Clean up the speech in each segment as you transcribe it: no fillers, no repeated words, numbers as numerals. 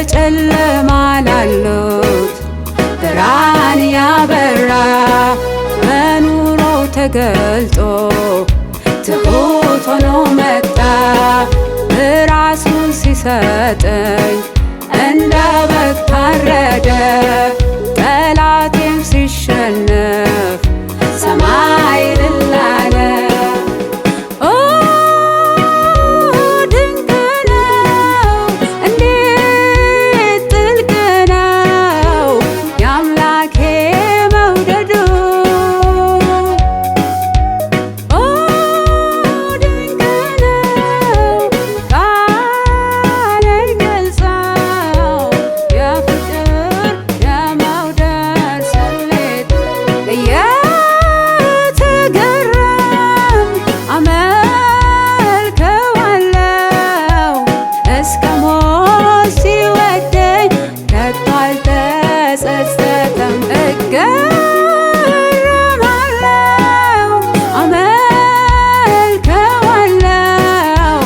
በጨለማ ላሉት ብርሃን ያበራ በኑሮው ተገልጦ ትሁት ሆኖ መጣ ራሱን ሲሰጠኝ እንደ በግ ታረደ ጠላቴም ሲሸነፍ ሰማይ እልል አለ። ድንቅ ነው እንዴት ጥልቅ ነው የአምላኬ መውደዱ ድንቅ ነው ቃል አይገልጸው የፍቅር የመውደድ ስሌት እየተገረም አመልከዋለው እስከ ሞት ሲወደኝ ከቶ አልተጸጸተም። እገረማለው አመልከዋለው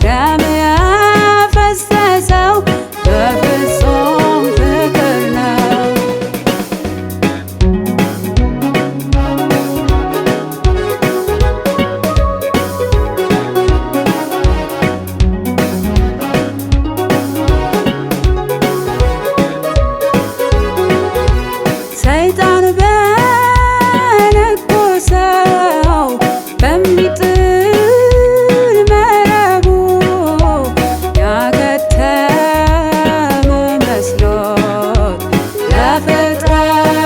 ደም ያፈሰሰው በፍጹም ፍቅር ነው። ሰይጣን በነኮሰው በሚጥል መረቡ ያከተመ መስሎት ለፍጥረት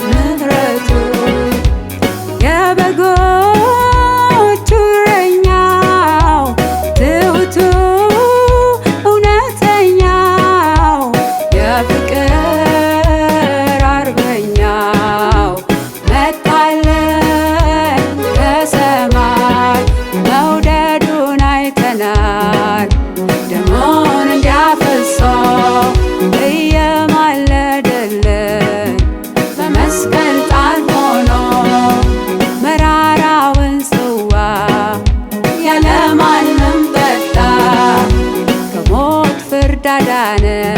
ምሕረቱ የበጎቹ እረኛው ትሁቱ እውነተኛው የፍቅር አርበኛው መጣልን ከሰማይ መውደዱን አይተናል ደሙን እንዲያፈሶ እየማለደልን በመስቀል ጣር ሆኖ መራራውን ጽዋ ያለማንም ጠጣ ከሞት ፍርድ አዳነን